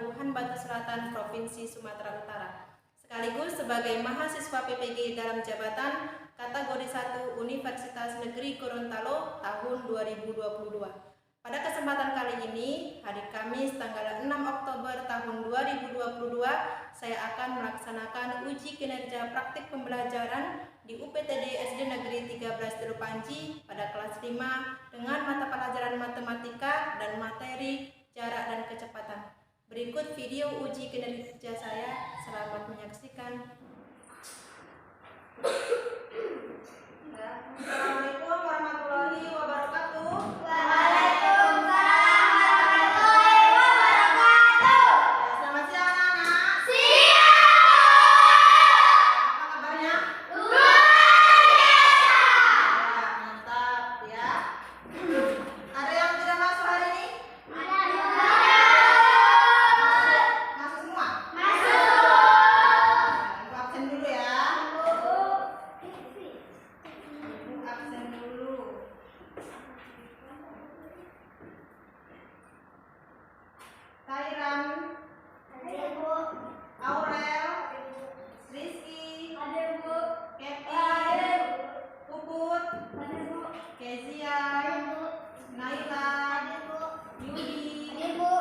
Pelabuhan Batu Selatan, Provinsi Sumatera Utara, sekaligus sebagai mahasiswa PPG dalam jabatan kategori 1 Universitas Negeri Gorontalo tahun 2022. Pada kesempatan kali ini, hari Kamis tanggal 6 Oktober tahun 2022, saya akan melaksanakan uji kinerja praktik pembelajaran di UPTD SD Negeri 13 Teluk Panji pada kelas 5 dengan mata pelajaran matematika dan materi jarak dan kecepatan. Berikut video uji kinerja saya. Selamat menyaksikan. Assalamualaikum warahmatullahi wabarakatuh. Kairan, ada Bu. Aurel, Rizky, ada Bu. Keti, ada Bu. Puput, ada Bu. Kezia, ada Bu. Naila, ada Bu. Yudi, ada Bu.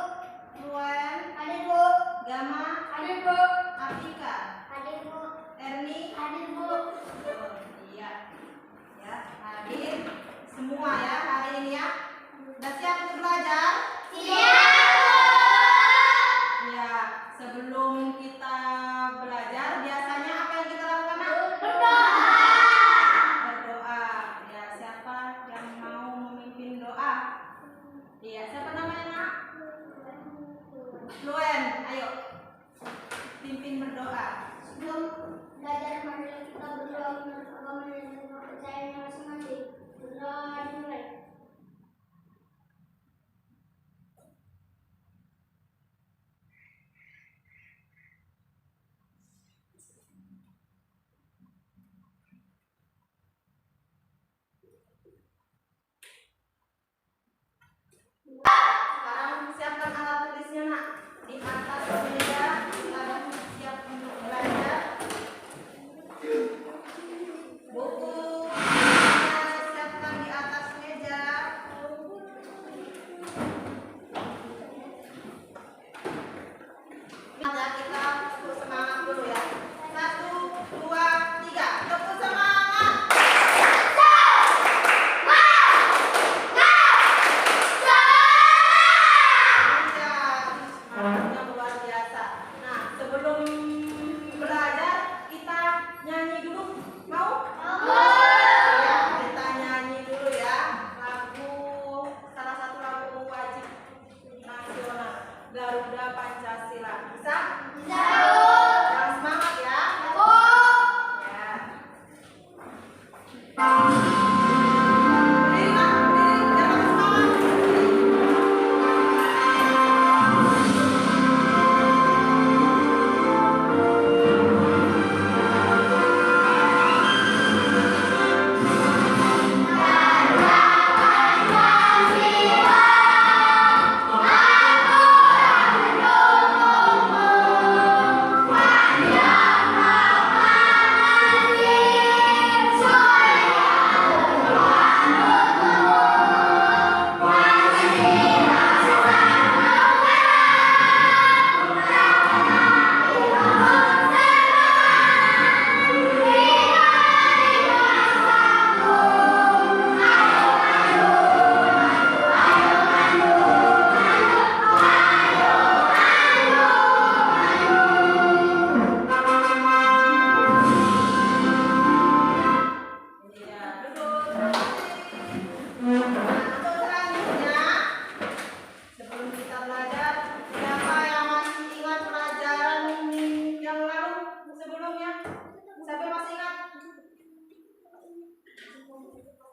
Ruan, ada Bu. Gama, ada Bu. Afrika, ada Bu. Erni, ada Bu. Iya, ya hadir semua ya hari ini ya. Sudah siap untuk belajar? Siap. Sebelum kita belajar, biasanya apa yang kita lakukan? Berdoa. Berdoa. Ya, siapa yang mau memimpin doa? Iya, siapa namanya, Nak? Luen, ayo. Pimpin berdoa. Sebelum belajar, marilah kita berdoa menurut agama dan kepercayaan masing-masing. Berdoa dimulai. Sekarang siapkan alat tulisnya, Nak. Di atas meja sekarang siap untuk belajar. Buku siapkan di atas meja. Ya, kita tepuk semangat dulu ya. 1, 2, 3. Tepuk semangat. Luar biasa. Nah, sebelum belajar kita nyanyi dulu. Mau? Ya, kita nyanyi dulu ya. Salah satu lagu wajib nasional, Garuda Pancasila. Bisa? Bisa. Jangan semangat ya. Ya. Berdiri, Nak. Berdiri. Jangan semangat.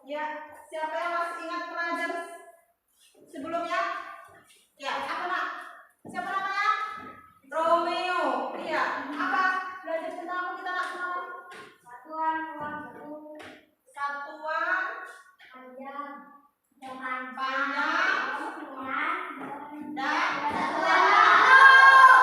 Ya, siapa yang masih ingat pelajar sebelumnya? Ya, apa, Nak? Siapa namanya? Romeo. Iya, apa? Belajar tentang apa kita, Nak? Satuan, waktu, satuan, panjang, panjang, dan dan satuan.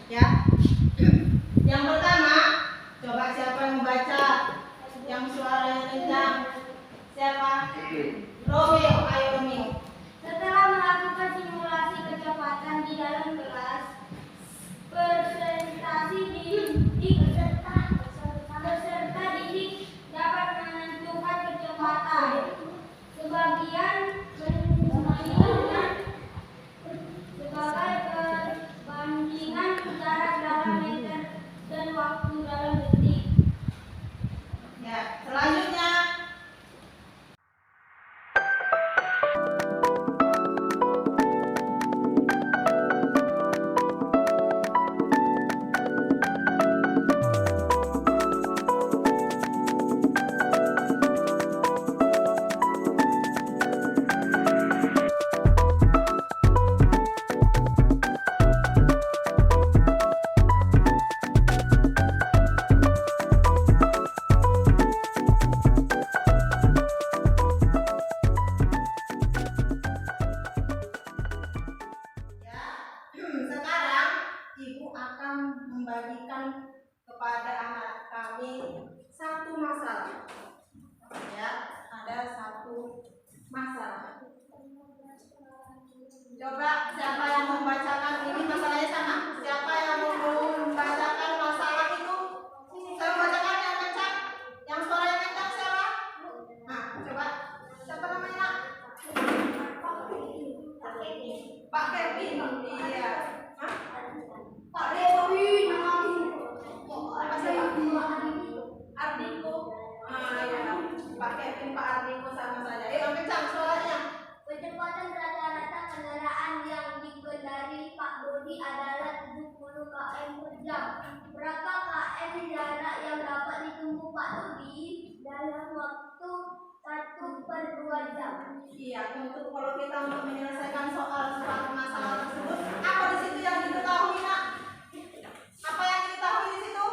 Ya. Yang pertama, coba siapa yang membaca? Yang suaranya kencang. Siapa? Romeo, ayo Romeo. Setelah melakukan simulasi kecepatan di dalam kelas, peserta didik dapat menentukan kecepatan. Sebagian menentukan sebagai perbandingan jarak dalam meter dan waktu dalam detik. Ya, selanjutnya sekarang Ibu akan membagikan kepada anak kami satu masalah. Ya, ada satu masalah. Coba siapa yang membacakan ini masalahnya sama? Siapa yang mau membacakan masalah itu? Saya membacakan yang kencang, yang suaranya kencang siapa? Nah, coba siapa namanya? Pak Kevin. Iya. Hah? Pak Kevin. Apa sih? Ardiko. Ah ya. Pak Kevin, Pak Ardiko sama saja. Yang kencang suaranya. Kecepatan rata-rata kendaraan yang dikendari Pak Dodi adalah 70 km per jam. Berapa km jarak yang dapat ditempuh Pak Dodi dalam waktu 1/2 jam? Iya, kalau kita untuk menyelesaikan soal masalah tersebut, apa di situ yang diketahui, Nak? Apa yang diketahui di situ?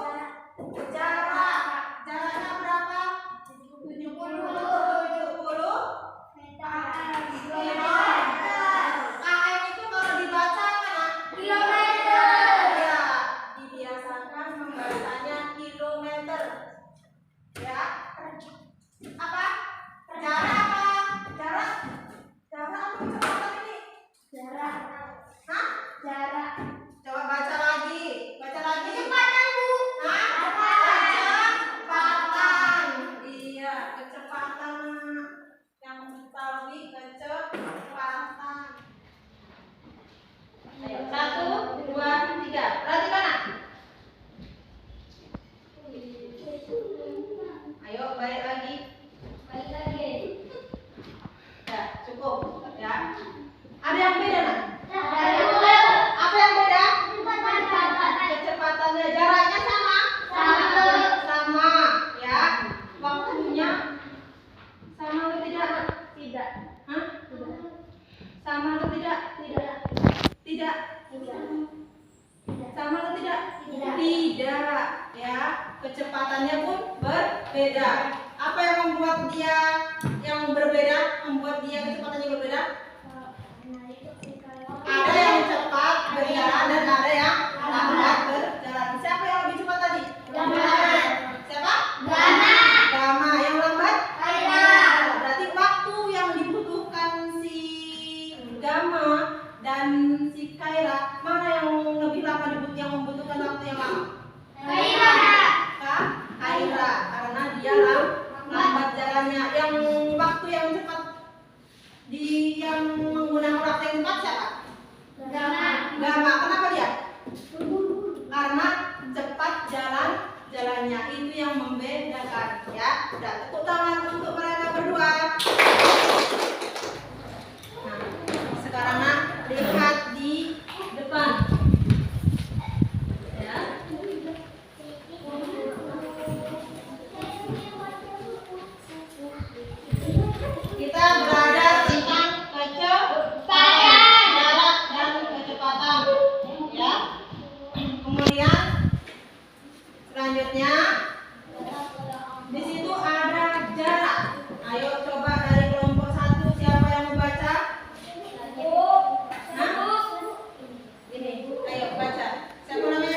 Jarak. Jaraknya berapa? 70 KM itu kalau dibaca apa, Nak? Kilometer. Ya, dibiasakan membacanya kilometer. Ya. Apa? Jarak apa? Jarak apa kecepatan ini? Jarak. Hah? Jarak. Coba baca lagi. Baca lagi. Kecepatan, Bu. Hah? Kecepatan. Iya, kecepatan. Yang diketahui kecepatan. Ayo, 1, 2, 3. Perhatikan, Nak. Ayo, balik lagi. Balik lagi. Ya, cukup. Ya. Ada yang beda, Nak? Ada. Apa yang beda? Kecepatan. Kecepatannya, jaraknya sama? Sama. Sama, ya. Waktunya sama atau tidak? Tidak. Hah? Sama atau tidak? Tidak. Tidak. Tidak. Sama atau tidak? Tidak. Tidak, ya. Kecepatannya pun berbeda. Apa yang membuat dia yang berbeda? Membuat dia kecepatannya berbeda? Ada yang cepat berjalan dan ada yang lambat berjalan. Siapa yang lebih cepat tadi? Gama. Siapa? Gama. Gama. Yang lambat? Kaira. Berarti waktu yang dibutuhkan si Gama dan si Kaira, mana yang lebih lama yang membutuhkan waktu yang lama? Kaira. Kaira, karena dia lambat jalannya. Yang waktu yang cepat yang menggunakan waktu yang cepat siapa? Gama. Gama. Kenapa dia? Karena cepat jalannya itu yang membedakan, ya. Udah, tepuk tangan untuk mereka berdua. Nah, sekarang Nak, lihat di depan. Ya. Kita belajar tentang kecepatan, jarak dan kecepatan, ya. Kemudian selanjutnya di situ ada jarak. Ayo coba dari kelompok 1 siapa yang membaca? Hah? Ini, ayo baca. Siapa namanya?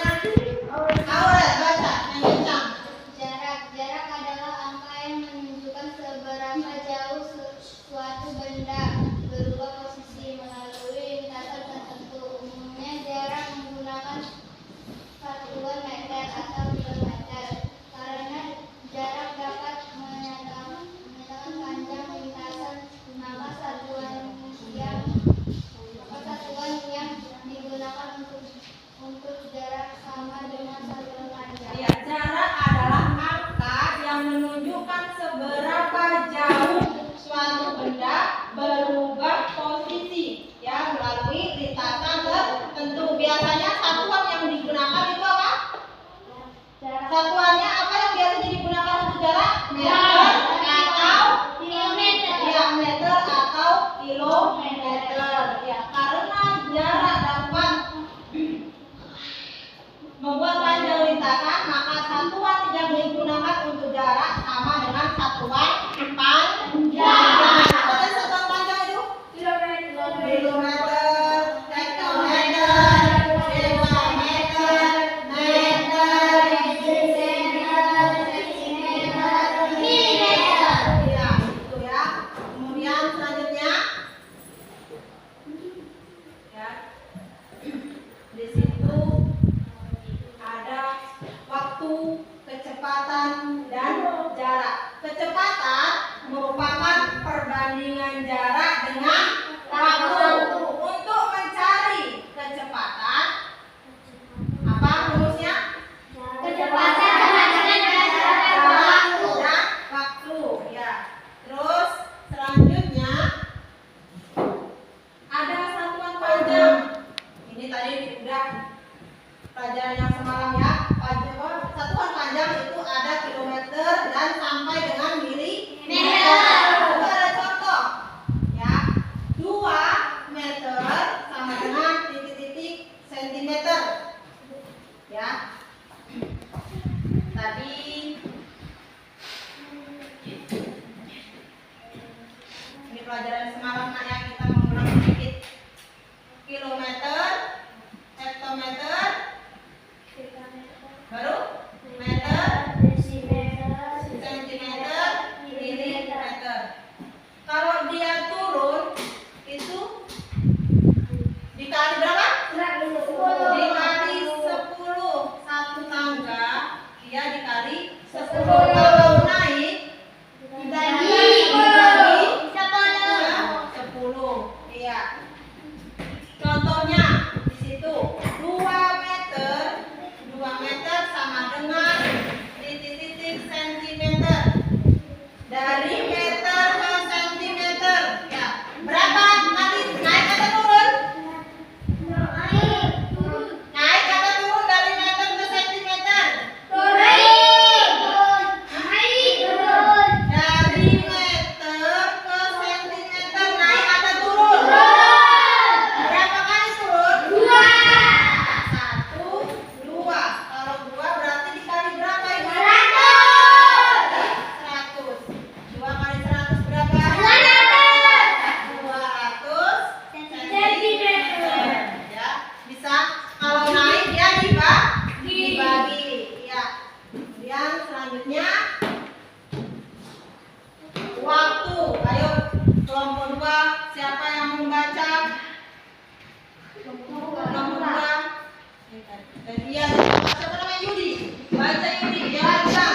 untuk jarak sama dengan satuan panjang. Ya, jarak adalah angka yang menunjukkan seberapa jauh suatu benda berubah posisi ya melalui lintasan tertentu. Biasanya satuan yang digunakan itu apa? Satuannya apa yang biasanya digunakan untuk jarak? Meter atau Kilometer. ya, meter atau kilometer. Ya, karena jarak dapat membuat panjang lintasan, maka satuan yang digunakan untuk jarak sama dengan satuan panjang. Apa tadi satuan panjang itu? Kilometer. Kilometer, hektometer, decameter, meter, ya, itu ya. Kemudian selanjutnya, ya, di situ ada waktu, kecepatan, dan jarak. Kecepatan merupakan perbandingan jarak dengan waktu. Untuk mencari kecepatan, apa rumusnya? Kecepatan sama dengan jarak waktu. Dan waktu, ya. Terus selanjutnya ada satuan panjang. Ini tadi udah pelajaran yang semalam ya. Satuan panjang itu ada kilometer dan sampai dengan milimeter. Itu ada contoh ya. 2 meter sama dengan titik-titik sentimeter. Ya. Tadi ini pelajaran semalam nak ya, kita mengulang sedikit. Kilometer, hektometer, baru meter, sentimeter, milimeter. Kalau dia turun itu dikali berapa? Dikali 10. Satu tangga dia dikali 10. Kalau naik dibagi 10. Iya. Contohnya di situ 2 meter. 2 meter sama dengan titik-titik sentimeter. Dari meter ke sentimeter. Ya. Berapa nanti naik atau turun? Naik atau turun dari meter ke sentimeter? Dari meter ke sentimeter naik atau turun? Berapa kali turun? 1, 2. Kalau 2 berarti dikali berapa ibu? 100. 2 kali 100 berapa? 200 sentimeter. Ya, bisa. Kalau naik dia dibagi. Ya. Kemudian selanjutnya waktu. Ayo kelompok 2, siapa yang membaca? Nomor 2. Gantian. Siapa namanya Yudi? Baca Yudi. Ya, baca.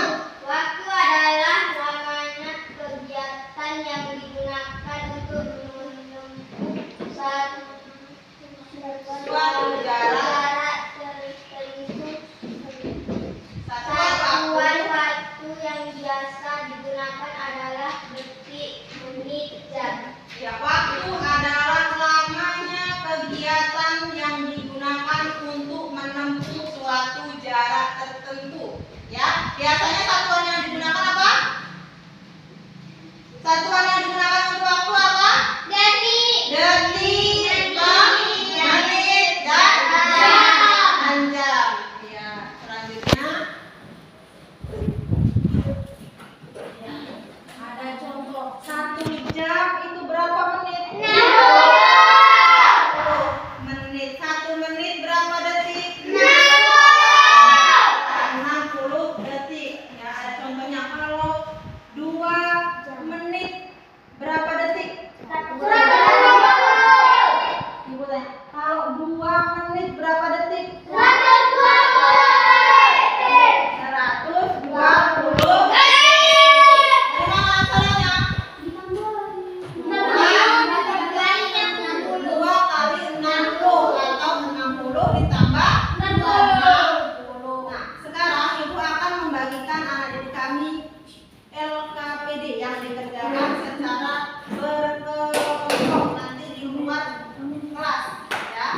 Waktu adalah namanya kegiatan yang digunakan untuk menempuh Suatu jarak. tertentu. Satuan Satuan waktu. waktu yang biasa digunakan adalah detik, menit, jam. Ya, waktu adalah lamanya kegiatan yang digunakan untuk menempuh suatu jarak tertentu. Ya, biasanya satuan yang digunakan apa? Satuan yang digunakan untuk waktu apa? Detik. Detik, menit, dan jam. Ya, selanjutnya ya, ada contoh 1 jam itu berapa menit? 60 menit. 1 menit berapa detik? 60 detik. Ya, ada contohnya. Kalau 2 menit berapa detik? Ibu tanya. Kalau 2 menit berapa detik? 120. Dari mana asalnya? 2 kali 60 atau 60 ditambah Nah, sekarang Ibu akan membagikan anak didik kami LKPD yang dikerjakan secara berkelompok nanti di luar kelas ya.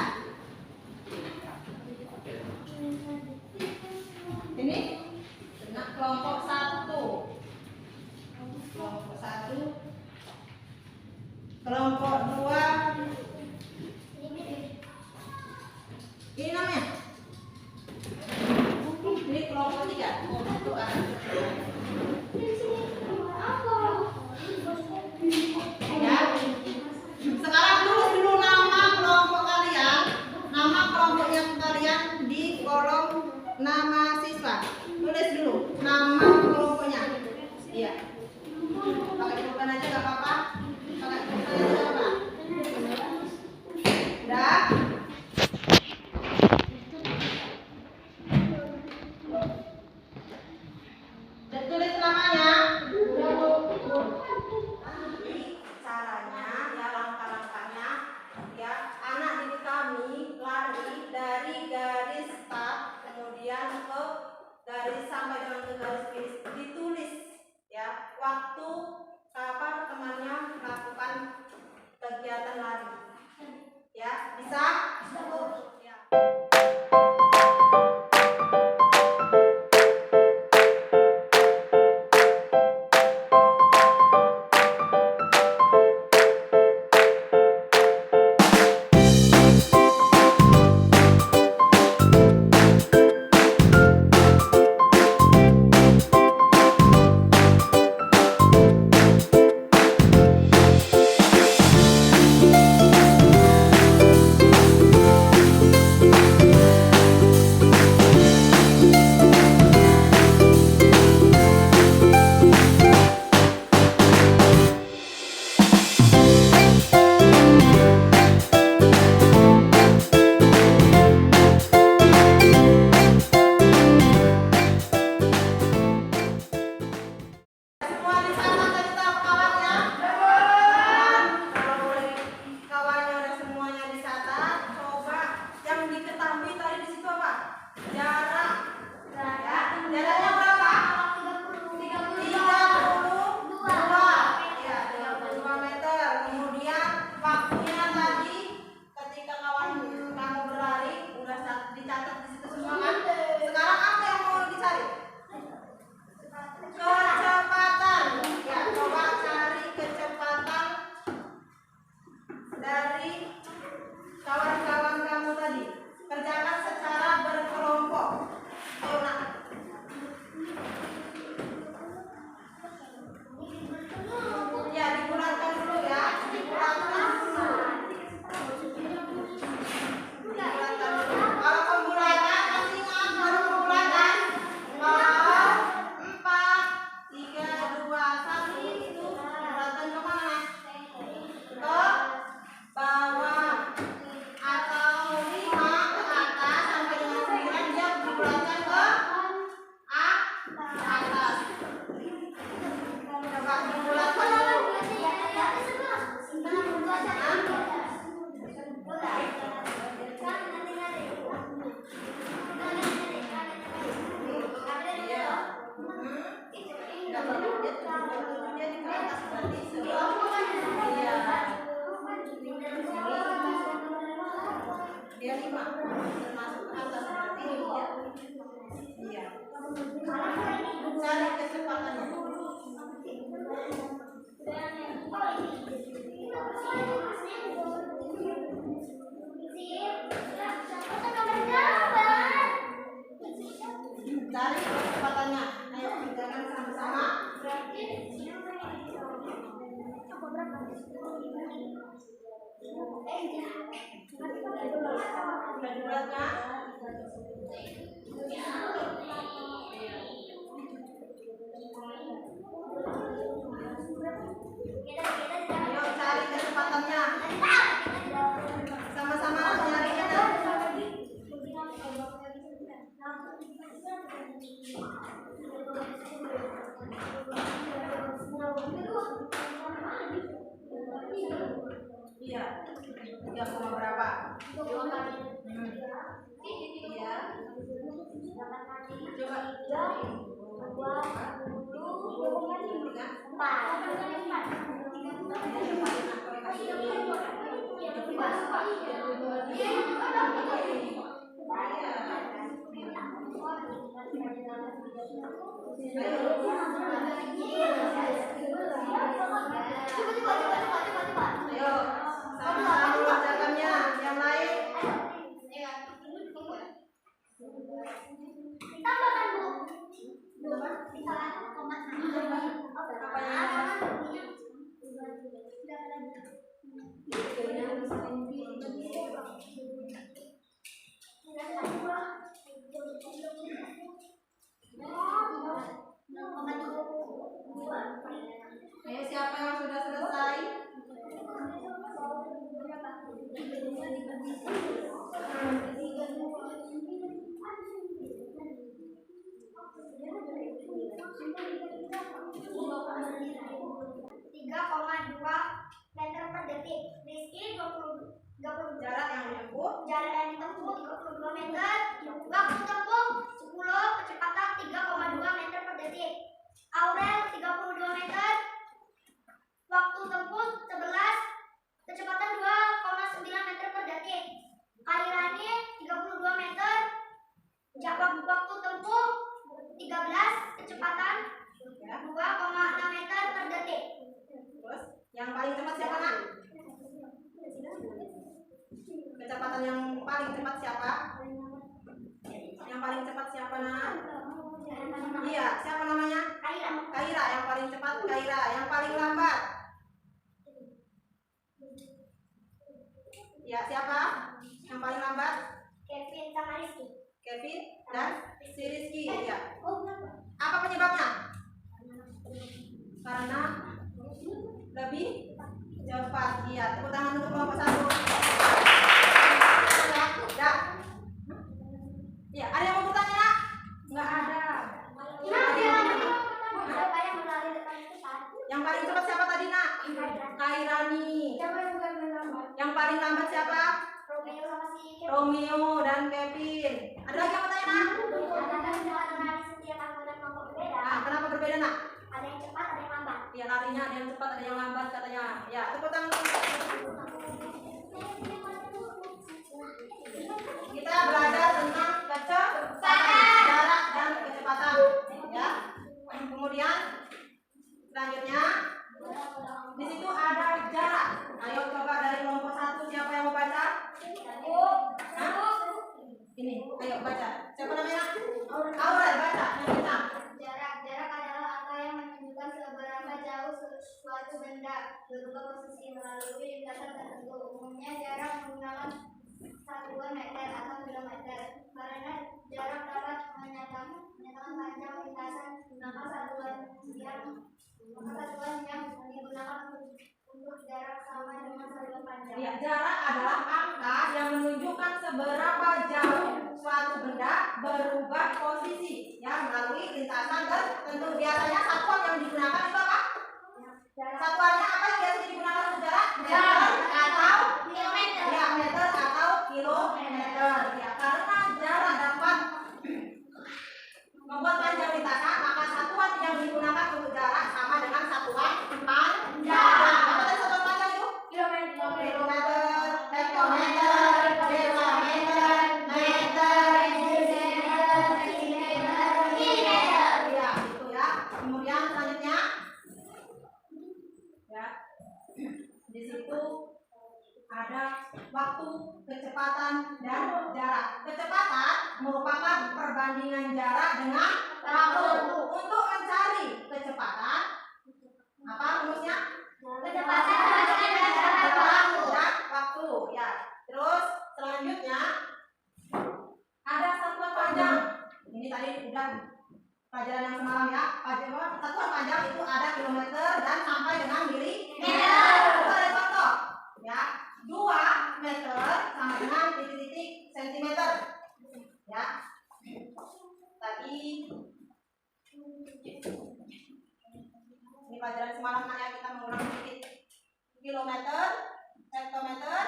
Ini kelompok 1. Kelompok 1. Kelompok 2. Ini namanya. Ini kelompok 3. Itu ya. Sekarang tulis dulu nama kelompok kalian, nama kelompoknya kalian di kolom nama siswa. Tulis dulu nama kelompoknya. Iya. Pakai pulpen aja nggak apa-apa. Pakai pulpen aja nggak apa-apa. Udah. Dan tulis namanya. Caranya ya, langkah-langkahnya ya, anak didik kami lari dari garis start kemudian ke garis sampai dengan ke garis finish, ditulis ya waktu kapan temannya melakukan kegiatan lari ya, bisa ya. Dia 5 termasuk atas berarti ya. Iya. Cari kecepatannya. Cari kecepatannya. Ayo kerjakan sama-sama. Beratnya. Ayo cari kecepatannya. Sama-sama nyarinya. Iya. 3, berapa? Iya. Ayo, sama-sama mengerjakannya. Yang lain? Ditambahkan, Bu. Ayo, siapa yang sudah selesai? Meter per detik. Rizky 20 Jarak yang ditempuh. jarak yang ditempuh 32 meter. Waktu tempuh 10, kecepatan 3,2 meter per detik. Aurel 32 meter. Waktu tempuh 11, kecepatan 2,9 meter per detik. Kairani 32 meter. Waktu tempuh 13, kecepatan 2,6 meter per detik. Terus, yang paling cepat siapa, Nak? Kecepatan yang paling cepat siapa? Yang paling cepat siapa, Nak? Iya, siapa namanya? Kaira. Yang paling cepat Kaira. Yang paling lambat? Ya, siapa? Yang paling lambat? Kevin sama Rizky. Kevin dan si Rizky. Ya. Apa penyebabnya? Karena lebih cepat. Iya, tepuk tangan untuk kelompok 1. Ya. Ya, ada yang mau bertanya, Nak? Enggak ada. Yang paling cepat siapa tadi, Nak? Kairani. Yang paling lambat siapa? Romeo dan Kevin. Ada lagi yang mau tanya, Nak? Ah, kenapa berbeda, Nak? Ada yang cepat, ada yang lambat. Ya, larinya ada yang cepat, ada yang lambat katanya. Ya, tepuk tangan. Kita belajar tentang kecepatan, jarak dan kecepatan. Ya. Kemudian selanjutnya di situ ada jarak. Ayo coba dari kelompok 1 siapa yang mau baca? Hah? Ini, ayo baca. Siapa namanya? Aurel, baca yang hitam. Jarak adalah angka yang menunjukkan seberapa jauh suatu benda berubah posisi melalui lintasan tertentu. Umumnya jarak menggunakan satuan meter atau kilometer. Karena jarak dapat menyatakan panjang lintasan, maka satuan yang digunakan untuk jarak sama dengan satuan panjang. Ya, jarak adalah angka yang menunjukkan seberapa jauh suatu benda berubah posisi ya melalui lintasan tertentu. Biasanya satuan yang digunakan itu apa? Satuannya apa yang biasanya digunakan untuk jarak? Meter atau Kilometer. ya, meter atau kilometer. Ya, karena jarak dapat membuat panjang lintasan, maka satuan yang digunakan untuk jarak sama dengan satuan panjang. Apa tadi satuan panjang itu? Kilometer, hektometer, desameter, meter, Milimeter. ya, itu ya. Kemudian selanjutnya, ya, di situ ada waktu, kecepatan, dan jarak. Kecepatan merupakan perbandingan jarak dengan waktu. Untuk mencari kecepatan, apa rumusnya? Kecepatan sama dengan waktu. Dan waktu, ya. Terus selanjutnya ada satuan panjang. Ini tadi udah pelajaran yang semalam ya. Satuan panjang itu ada kilometer dan sampai dengan milimeter. Itu ada contoh, ya. 2 meter sama dengan titik-titik sentimeter, ya. Tadi ini pelajaran semalam ya, kita mengulang sedikit. Kilometer, hektometer,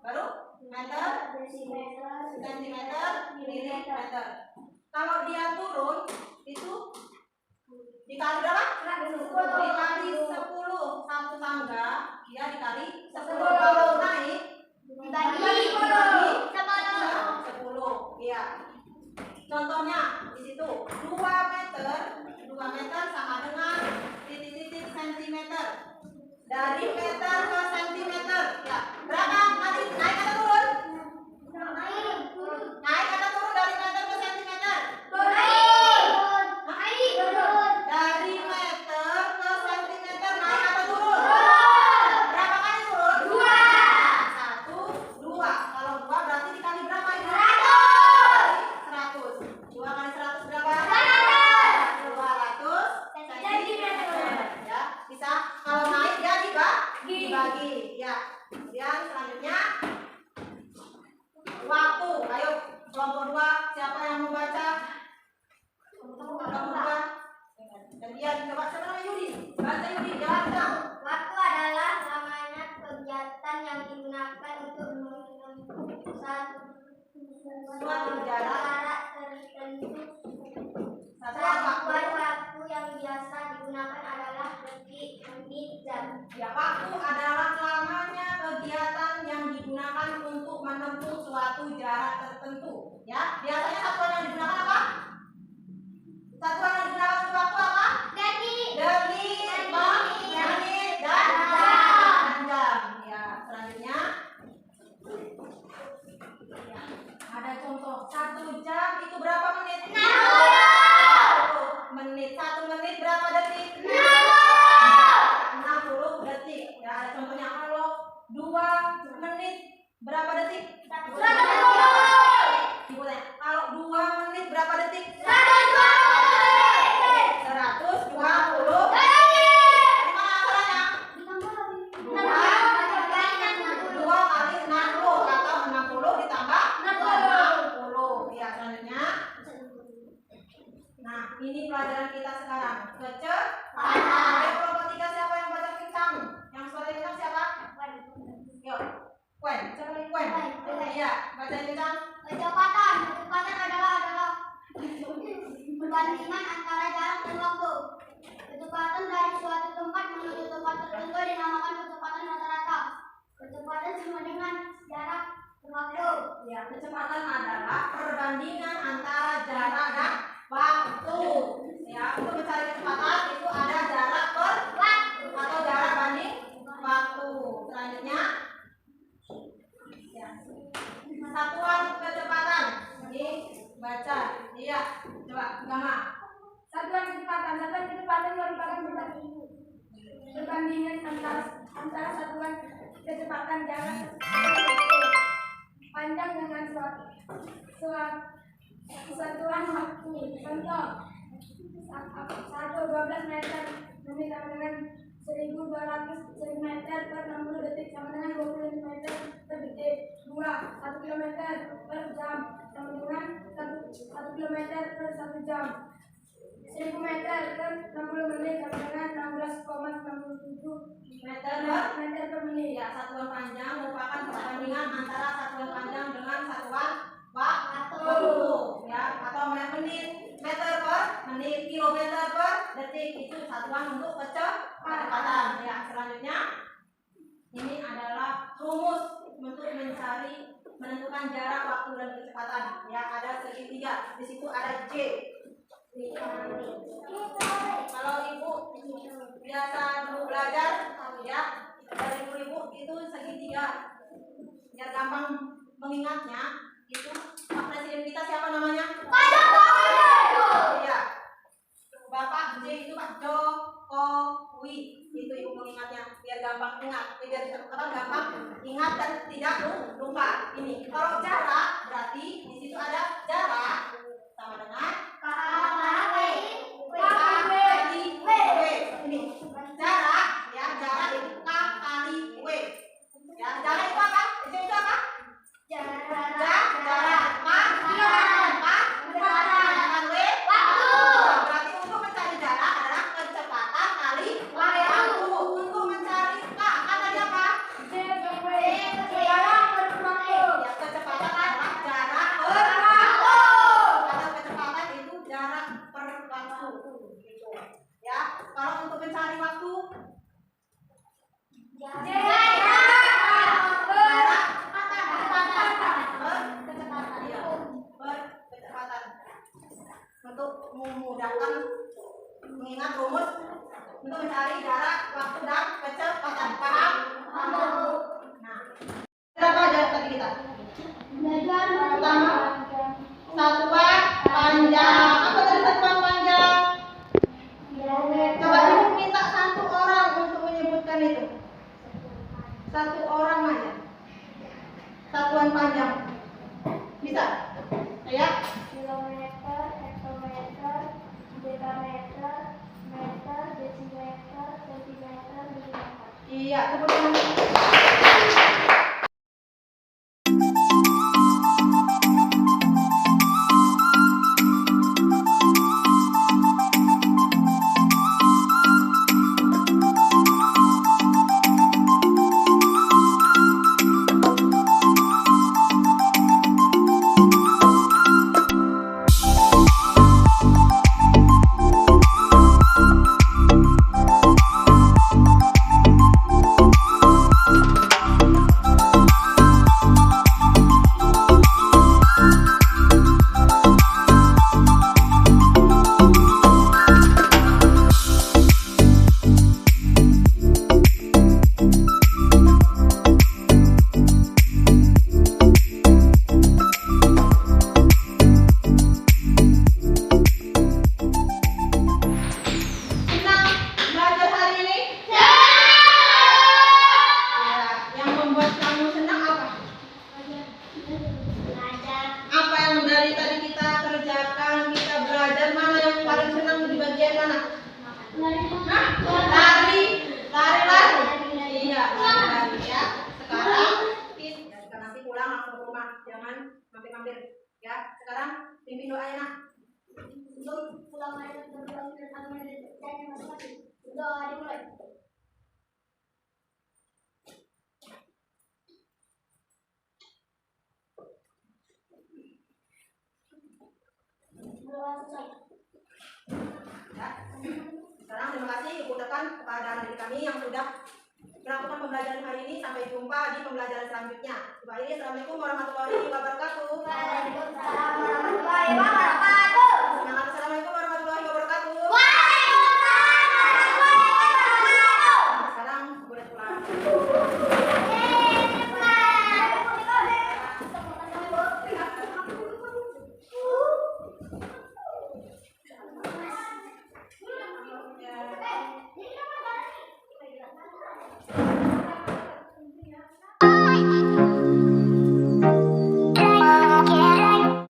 baru meter, sentimeter, milimeter. Kalau dia turun itu dikali berapa? Dikali 10. Satu tangga dia dikali 10. Kalau naik dibagi 10. Iya. Contohnya di situ 2 meter sama dengan titik-titik sentimeter. Dari meter ke sentimeter. Ya. Berapa? Naik atau turun? Naik atau turun dari meter ke sentimeter? Dari meter ke sentimeter naik atau turun? Berapa kali turun? 1, 2. Kalau 2 berarti dikali berapa ini? 100. 2 kali 100 berapa? 200 cm. Ya, bisa. Kalau naik dia dibagi. Ya. Kemudian selanjutnya waktu. Ayo kelompok 2 siapa yang mau baca? Kelompok 2. Gantian coba siapa namanya Yudi? Baca Yudi, jalan. Waktu adalah lamanya kegiatan yang digunakan untuk menempuh suatu jarak tertentu. Satuan waktu yang biasa digunakan adalah detik, menit, jam. Ya, waktu adalah lamanya kegiatan yang digunakan untuk menempuh suatu jarak tertentu. Ya, biasanya satuan yang digunakan apa? Satuan yang digunakan untuk waktu apa? Detik, menit, dan jam. Ya, selanjutnya ya, ada contoh 1 jam itu berapa menit? 60 menit. 1 menit berapa detik? 60 detik. Ya, ada contohnya kalau 2 menit berapa detik? 120. Kalau 2 menit berapa detik? 120. Dari mana asalnya? 2 kali 60 atau 60 ditambah 60. Ya, selanjutnya. Nah, ini pelajaran kita sekarang. Kecepatan. Ayo kelompok 3 siapa yang baca kencang? Yang suara kencang siapa? Yuk. Wen. Siapa nih Wen? Iya, baca kencang. Kecepatan adalah perbandingan antara jarak dan waktu. Kecepatan dari suatu tempat menuju tempat tertentu dinamakan kecepatan rata-rata. Kecepatan sama dengan jarak dan waktu. Ya, kecepatan adalah perbandingan antara jarak dan waktu. Ya, untuk mencari kecepatan itu ada jarak per waktu atau jarak banding waktu. Selanjutnya, ya, satuan kecepatan. Ini baca. Iya, coba Gama. Satuan kecepatan merupakan perbandingan antara satuan kecepatan jarak panjang dengan satuan waktu. Contoh 12 meter menit sama dengan 1200 cm per 60 detik sama dengan 20 meter per detik. 1 kilometer per jam sama dengan 1 kilometer per 1 jam. 1000 meter per 60 menit sama dengan 16,67 meter per menit. Ya, satuan panjang merupakan perbandingan antara satuan panjang dengan satuan waktu. Ya, atau menit, meter per menit, kilometer per detik itu satuan untuk kecepatan. Ya, selanjutnya ini adalah rumus untuk menentukan jarak, waktu dan kecepatan. Ya, ada segitiga. Di situ ada J. Kalau ibu biasa dulu belajar, ya dari ibu itu segitiga. Biar gampang mengingatnya, itu Pak Presiden kita siapa namanya? Pak Jokowi. Iya. Bapak J itu Pak Jokowi. Itu ibu mengingatnya biar gampang ingat, biar gampang ingat dan tidak lupa. Ini kalau jarak berarti di situ ada jarak sama dengan ini jarak, ya jarak itu K kali W. Ya, jarak itu apa? Itu apa? Jarak. gitu. Ya, kalau untuk mencari waktu berkecepatan untuk memudahkan mengingat rumus untuk mencari jarak, waktu dan kecepatan. Paham? Nah, berapa jarak tadi kita? Pertama, satuan panjang. Apa tadi satuan panjang? Coba ibu minta satu orang untuk menyebutkan itu. Satu orang aja. Satuan panjang. Bisa? Ya? Kilometer, hektometer, dekameter, meter, desimeter, sentimeter, milimeter. Iya, tepuk tangan. Mampir-mampir ya. Sekarang pimpin doanya nak. Untuk pulang ayat dan masing-masing. Doa dimulai. Doa selesai. Ya. Sekarang terima kasih ucapkan kepada adik kami yang sudah melakukan pembelajaran hari ini. Sampai jumpa di pembelajaran selanjutnya. Assalamualaikum warahmatullahi wabarakatuh. Waalaikumsalam.